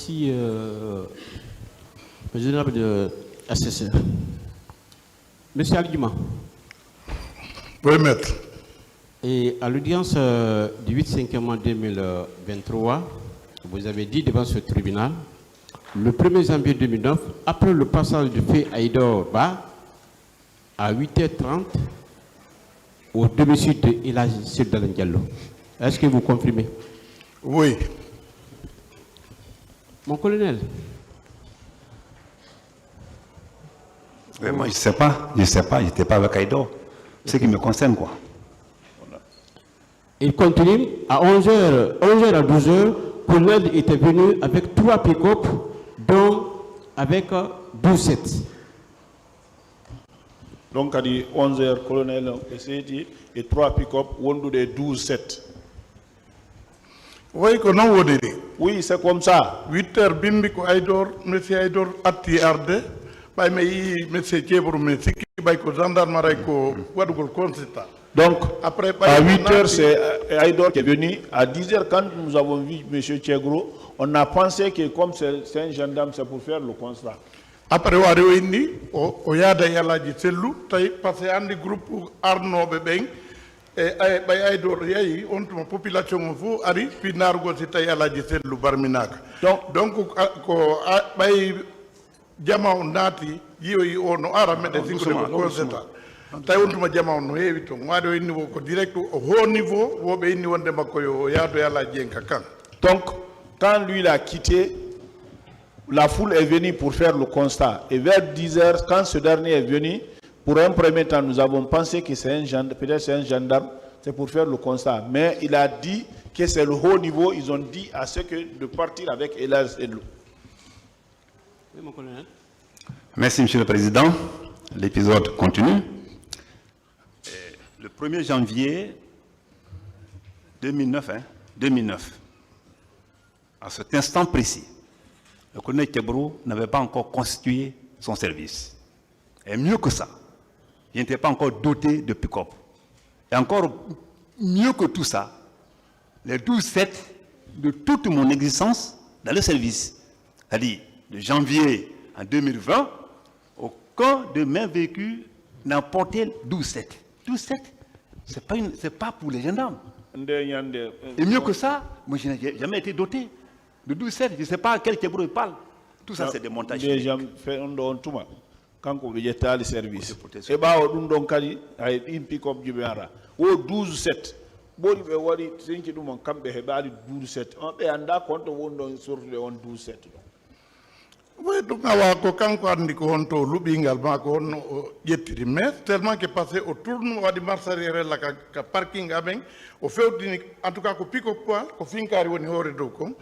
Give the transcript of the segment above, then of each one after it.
Merci, Président de assesseur. Monsieur Argument. Oui, maître. Et à l'audience du 8/5 2023, vous avez dit devant ce tribunal, le 1er janvier 2009, après le passage du fait Aïdor Ba, à 8h30, au domicile de Elhadji Seydou Diallo. Est-ce que vous confirmez? Oui. Mon colonel. Oui, moi, je ne sais pas, je n'étais pas avec Aïdor. Ce qui me concerne, quoi. Il continue, à 11h à 12h, colonel était venu avec 3 pick-up, dont avec 12-7. Donc, à 11h, colonel et 3 pick-up, on des 12-7. Oui, oui, c'est comme ça. 8h, bimbi ko Aïdor, monsieur Aïdor, atti arde. Bay me monsieur Thiebro, mais ce qui bay ko gendarmerie ko wadugol consultat. Donc, après, à 8h, c'est Aïdor qui est venu. À 10h, quand nous avons vu M. Thiegro, on a pensé que comme c'est un gendarme, c'est pour faire le constat. Après, on a réuni, on y a des Elhadji Seydou, parce que un groupe Arnaud Bebeng, et Aïdor Yayi, on a population fou, Ari, puis Nargo, c'était Elhadji Seydou Barminak. Donc, Jama on nati, yi ono ara mede singole ko consenta. Tay wontuma jama on no heewi to ngado inni ko direct au haut niveau wobe inni wonde makko yo yaado yalla jenka kan. Donc quand lui il a quitté, la foule est venue pour faire le constat et vers 10h quand ce dernier est venu, pour un premier temps nous avons pensé que c'est un gendarme, peut-être c'est un gendarme, c'est pour faire le constat, mais il a dit que c'est le haut niveau, ils ont dit à ceux que de partir avec Elhadji Seydou. Oui, mon colonel. Merci, Monsieur le Président. L'épisode continue. Le 1er janvier 2009, à cet instant précis, le colonel Thiebro n'avait pas encore constitué son service. Et mieux que ça, il n'était pas encore doté de pick-up. Et encore mieux que tout ça, les 12-7 de toute mon existence dans le service, c'est-à-dire de janvier en 2020, aucun de mes véhicules n'a porté 12-7. 12-7, ce n'est pas pour les gendarmes. Et mieux que ça, moi je n'ai jamais été doté de 12-7. Je ne sais pas à quel Thiebro il parle. Tout ça, c'est des montages. Quand on veut à le service, et bah on donc kali ay pick-up jibara o 12-7 bori be wari senki dum on kambe he bali 12-7 on be anda konto wondo sur le on 12-7. Oui, donc awa ko kanko andi ko honto lubingal ma ko on yettiri mais tellement que passé au tourno wadi marsariere la ka parking aben o fewdini en tout cas ko pick-up ko finkari woni hore do ko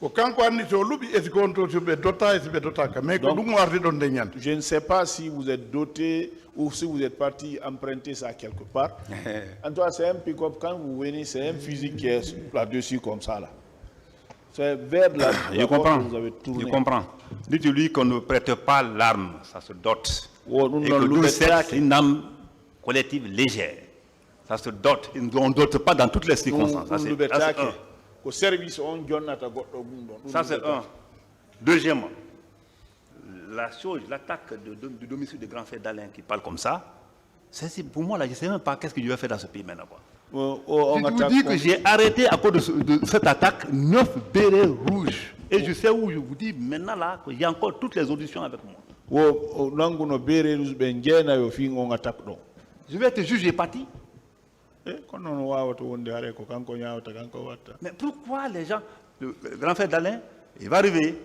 kanko andi to lubi e ko honto so be dota e be dota ka mais ko dum wardi don de nyant. Je ne sais pas si vous êtes doté ou si vous êtes parti emprunter ça quelque part. En tout cas, c'est un pick-up, quand vous venez, c'est un fusil qui est là-dessus comme ça là. C'est vers la je comprends. Que vous avez tourné. Je comprends. Dites-lui qu'on ne prête pas l'arme, ça se dote. Et que 12-7, c'est une arme collective légère. Ça se dote. On ne dote pas dans toutes les circonstances. Ça, c'est un. Deuxièmement, l'attaque du domicile de grand frère d'Alain qui parle comme ça, pour moi, là, je ne sais même pas qu'est-ce que je vais faire dans ce pays maintenant. Je vous dis que j'ai arrêté à cause de cette attaque 9 bérets rouges. Et je sais où je vous dis maintenant là qu'il y a encore toutes les auditions avec moi. Je vais être juge et parti. Mais pourquoi les gens, le grand frère d'Alain, il va arriver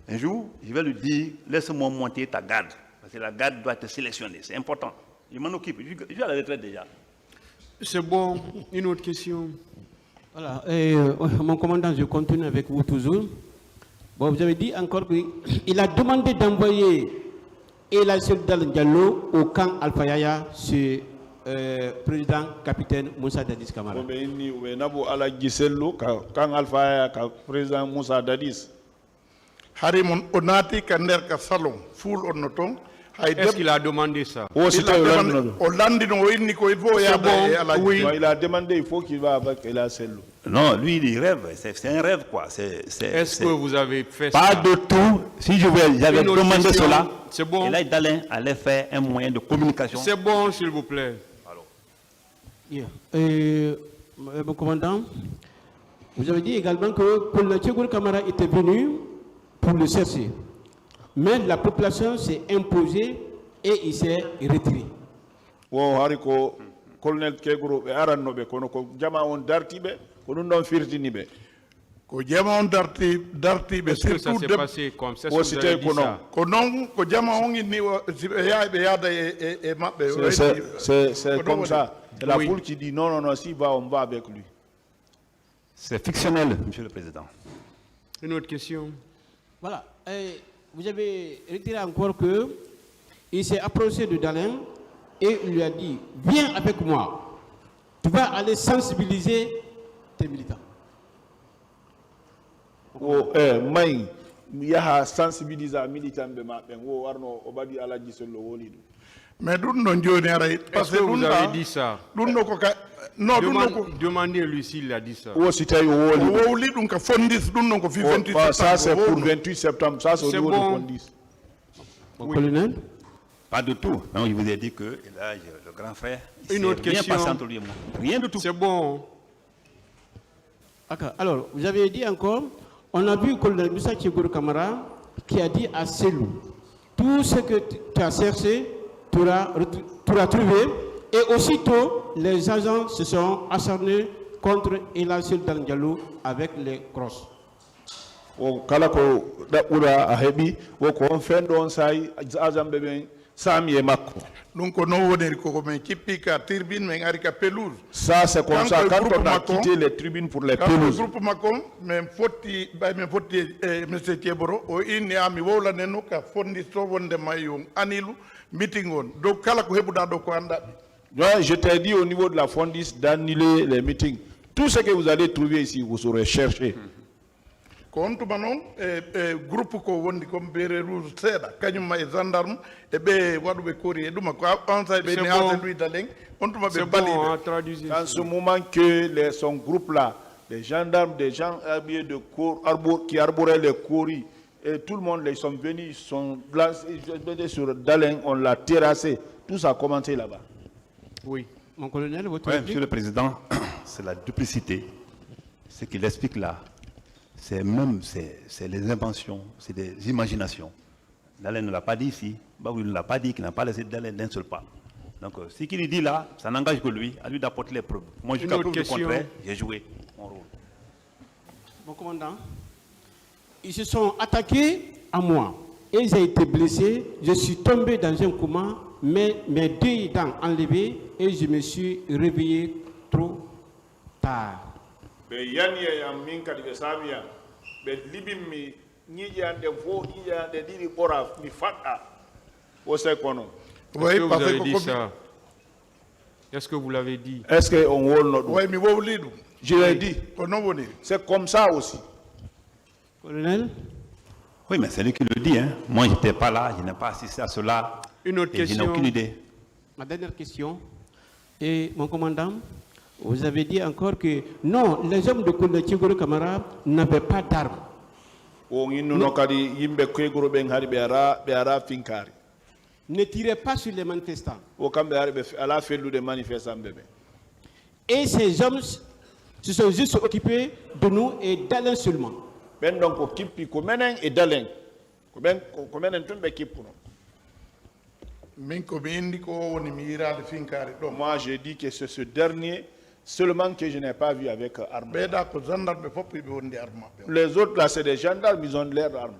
un jour, je vais lui dire, laisse-moi monter ta garde. Parce que la garde doit être sélectionnée, c'est important. Je m'en occupe, je suis à la retraite déjà. C'est bon, une autre question. Voilà, mon commandant, je continue avec vous toujours. Bon, vous avez dit encore qu'il a demandé d'envoyer Elhadji Seydou Diallo au camp Alpha Yaya sur président capitaine Moussa Dadis Camara. Camp Alpha Yaya, président Moussa Dadis. Harimon Onati Kander Salon, full on Est-ce qu'il a demandé ça? Oh, c'est il a demandé, il faut il a demandé, il faut qu'il va avec Elhadji Seydou. Non, lui, il rêve. C'est un rêve, quoi. Est-ce que vous avez fait Pas ça? de tout. Si j'avais Une autre demandé question. cela, C'est bon. et là, Dalin allait faire un moyen de communication. C'est bon, s'il vous plaît. Yeah. Mon commandant, vous avez dit également que Colonel Tchegour Kamara était venu pour le chercher. Mais la population s'est imposée et il s'est retiré. wo hari ko colonel Kegro be arannoɓe kono ko jama on dartiɓe ko ɗum ɗon firtiniɓe ko jama on dartiɓe Est-ce que ça surtout s'est de passé comme ça? wo Est-ce si que vous avez tawi dit ko ça? noon ko noon ko jama on inni si ɓe yahay ɓe yaada e maɓɓe c'est comme ça c'est la Oui. foule qui dit non si va on va avec lui C'est fictionnel, Monsieur le Président. Une autre question. Voilà. Et vous avez retiré encore que il s'est approché de Dalin et il lui a dit, viens avec moi. Tu vas aller sensibiliser tes militants. wo mayi yaha sensibilisa militant ɓe maɓɓen wo warno o ɓaɗi alaji sollo woni ɗum mais ɗum ɗon joni aray par Est-ce ce que que vous ɗum avez ɗa dit ça? ɗum ɗo ko ka non ɗum ɗo ko Demandez-lui s'il a dit ça. wo si tawi o o wooli ɗum. wowli ɗum ka fondis ɗum ɗon ko fi 28 Ça, c'est septembre pour o wowli. 28 septembre. Ça, c'est au C'est niveau bon. de Fondis. Mon colonel, Pas de tout. Non, je vous ai dit que là, le grand frère, il Une s'est autre rien question. passé entre lui et moi. Rien du tout. C'est bon. d'accord. Alors, vous avez dit encore, on a vu le colonel Moussa Tchegour Kamara qui a dit à Selou, tout ce que tu as cherché, tu l'as trouvé. Et aussitôt, les agents se sont acharnés contre Elassel Diallo avec les crosses. O kala ko ɗaɓɓuɗa a heɓi wo ko on fenɗo on sayi agent ɓe ɓen saami e makko ɗum ko noon woniri koko men cippi ka turbine men ari ka pelouse ça c'est comme ça Quand quand le on a groupe Macron- quitté les tribunes pour les kamɓe pelouses groupe makko min fotti e monsieur Thieboro o inni ami wowlanen no ka fondis to wonde mayo anilu meeting on dow kala ko heɓuɗa ɗo ko andaɓe Ouais, je t'ai dit au niveau de la Fondis d'annuler les meetings tout ce que vous allez trouver ici vous saurez chercher ko on tuma noon e groupe ko wondi comme beere rouge seeɗa kañumma e gendarme e ɓe waɗuɓe kori e ɗuma ko on say ɓe C'est ne bon. ase lui dalen on tuma C'est ɓe bon, baliɓe hein, traduisez. dans ce moment que son groupe là les gendarmes des gens habillés de corps qui arboraient les coris et tout le monde ils sont venus ils sont lancés sur Dalin on l'a terrassé tout ça a commencé là-bas. Oui. Mon colonel, votre Oui, réplique? Monsieur le Président, c'est la duplicité. Ce qu'il explique là, c'est les inventions, c'est des imaginations. Dalin ne l'a pas dit ici, Baoui ne l'a pas dit, qu'il n'a pas laissé Dalin d'un seul pas. Donc, ce qu'il dit là, ça n'engage que lui, à lui d'apporter les preuves. Moi, jusqu'à autre preuve du question. contraire, j'ai joué mon rôle. Mon commandant, ils se sont attaqués à moi et j'ai été blessé. Je suis tombé dans un coma, mais mes deux dents enlevées et je me suis réveillé trop tard. ɓe yani yam min kadi ɓe saamiyam ɓe libinmi ñiiƴande fof ñiiƴande ɗiɗi ɓora mi faɗɗa o sey kono Est-ce way que vous par ce avez que dit komi ça? Est-ce que vous l'avez dit? est ce que on wolno ɗum way mi wowli ɗum je l'ai dit ko noon woniri c'est comme ça aussi Colonel, Oui, mais c'est lui qui le dit. Hein. Moi, je n'étais pas là, je n'ai pas assisté à cela. Une autre Et je n'ai question. aucune idée. ma dernière question. Et mon commandant, vous avez dit encore que non, les hommes de colonel Tchegour Kamara n'avaient pas d'armes. o innuno kadi yimɓe koygoro ɓen haɗi ɓe ara finkari Ne tirez pas sur les manifestants. o kamɓe haɗi ɓe ala fellude manifestant ɓe ɓe Et ces hommes se sont juste occupés de nous et d'Alain seulement. ɓen ɗon ko kippi ko menen e dalen ko menen tun ɓe kippuno min komi indi ko o woni mi yirade finkari ɗo moi j'ai dit que c'est ce dernier seulement que je n'ai pas vu avec arme ɓeeɗa ko gendarme ɓe fof ɓe wondi arme maɓɓe les autres là c'est des gendarmes ils ont l'air d'armes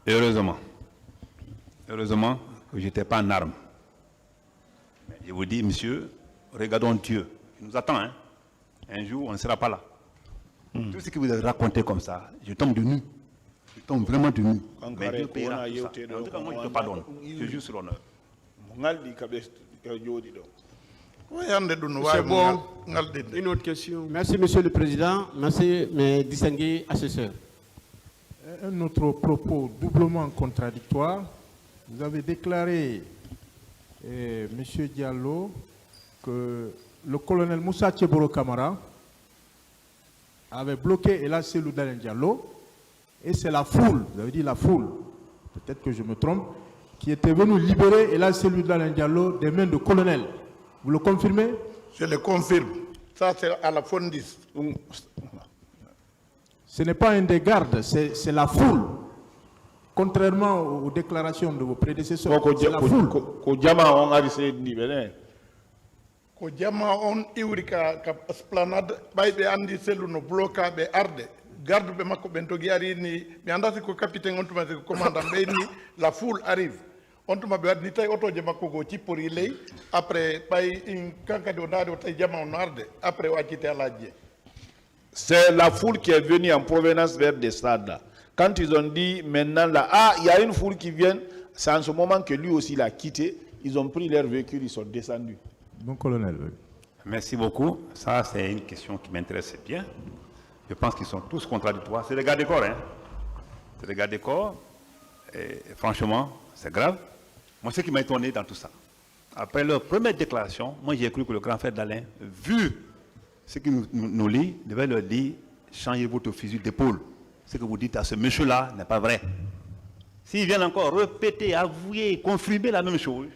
Heureusement. Heureusement que je n'étais pas en arme. Mais je vous dis, monsieur, regardons Dieu. Il nous attend. Hein. Un jour, on ne sera pas là. Tout ce que vous avez raconté comme ça, je tombe de nu. Je tombe vraiment de nu. Mais Dieu payera tout ça. En tout cas, moi, je te pardonne. Je jure sur l'honneur. ngalɗi kaɓe jooɗi ɗo wayande ɗum no C'est wawi bon. mo ngaldinde Une autre question. Merci, Monsieur le Président. Merci, mes distingués assesseurs. Un autre propos doublement contradictoire. Vous avez déclaré, Monsieur Diallo, que le colonel Moussa Tcheboro Kamara avait bloqué Ella Selou Dalein Diallo, et c'est la foule, vous avez dit la foule, peut-être que je me trompe, qui était venue libérer Ella Selou Dalein Diallo des mains de colonel. Vous le confirmez? Je le confirme. Ça, c'est à la Fondis. Ce n'est pas un des gardes, c'est la foule. Contrairement aux déclarations de vos prédécesseurs, c'est la foule. Ko jama on ari se ni bene. Ko jama on iwri ka esplanade ɓayɓe andi sellu no bloca ɓe arde garde ɓe makko ɓen togi ari ni mi andati ko capitaine on tuma ko commandant ɓe ni la foule arrive on tuma ɓe wadni tawi otoje makko go cippori ley après ɓay kankadi o daari o tawi jama on no arde après o accite alaji je. C'est la foule qui est venue en provenance vers des stades là. Quand ils ont dit maintenant là, ah, il y a une foule qui vient, c'est en ce moment que lui aussi l'a quitté. Ils ont pris leur véhicule, ils sont descendus. Mon colonel, oui. Merci beaucoup. Ça, c'est une question qui m'intéresse bien. Je pense qu'ils sont tous contradictoires. C'est des gardes des corps, hein. C'est des gardes des corps. Et franchement, c'est grave. Moi, ce qui m'a étonné dans tout ça, après leur première déclaration, moi, j'ai cru que le grand frère d'Alain, vu ce qu'il nous lit, devait leur dire, changez votre fusil d'épaule. Ce que vous dites à ce monsieur-là n'est pas vrai. S'ils viennent encore répéter, avouer, confirmer la même chose,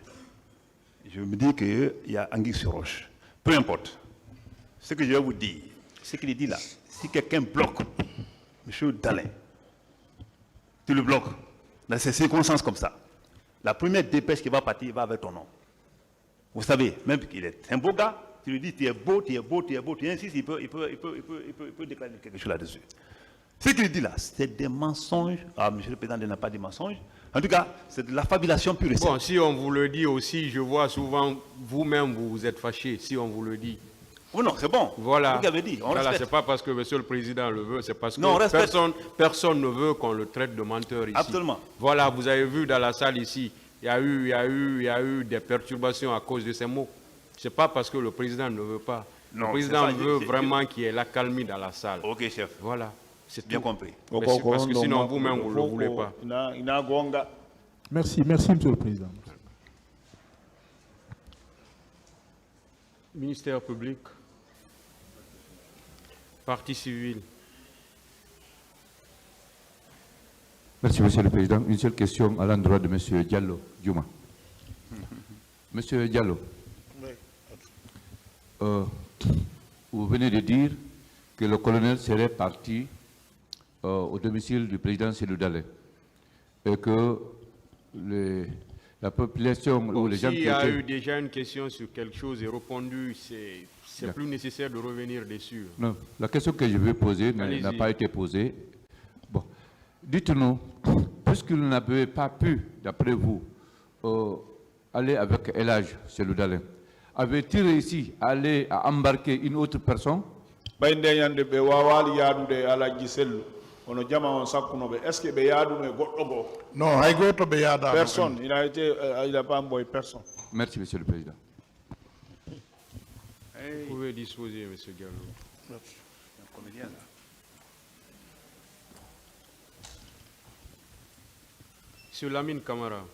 je me dis qu'il y a anguille sur roche. Peu importe. Ce que je vais vous dire, ce qu'il dit là, si quelqu'un bloque M. Dalein, tu le bloques, dans ces circonstances comme ça, la première dépêche qui va partir va avec ton nom. Vous savez, même qu'il est un beau gars, tu lui dis tu es beau, tu es beau, tu es beau, tu insistes, il peut déclarer quelque chose là-dessus. Ce qu'il dit là, c'est des mensonges. Ah, monsieur le président n'a pas dit mensonges. En tout cas, c'est de la fabulation pure et simple. Bon, si on vous le dit aussi, je vois souvent, vous-même, vous êtes fâché, si on vous le dit. Oh non, c'est bon. Voilà. Vous avez dit, on Voilà, respecte. c'est pas parce que monsieur le président le veut, c'est parce que Non, on respecte. personne ne veut qu'on le traite de menteur ici. Absolument. Voilà, vous avez vu dans la salle ici, il y a eu des perturbations à cause de ces mots. C'est pas parce que le président ne veut pas. Non, le président c'est ça, veut vraiment qu'il y ait l'accalmie dans la salle. Ok, chef. Voilà. C'est Bien tout. compris. Mais c'est parce que sinon vous-même, vous ne le voulez pas. Merci, merci, Monsieur le Président. Ministère public, partie civile. Merci, Monsieur le Président. Une seule question à l'endroit de Monsieur Diallo, Diouma. Monsieur Diallo, vous venez de dire que le colonel serait parti au domicile du président Selou Dalein et que la population ou les gens qui S'il y a étaient... eu déjà une question sur quelque chose et répondu, c'est plus nécessaire de revenir dessus. Non, la question que je vais poser n'a Allez-y. pas été posée. Bon, dites-nous, puisqu'il n'avait pas pu, d'après vous, aller avec Elhadj Selou Dalein, avait-il réussi à aller à embarquer une autre personne? Est-ce que Non, hay goto ɓe yaada personne, il a pas envoyé personne. Merci, Monsieur le Président. Vous pouvez disposer, M. Diallo. Sur Lamine Camara.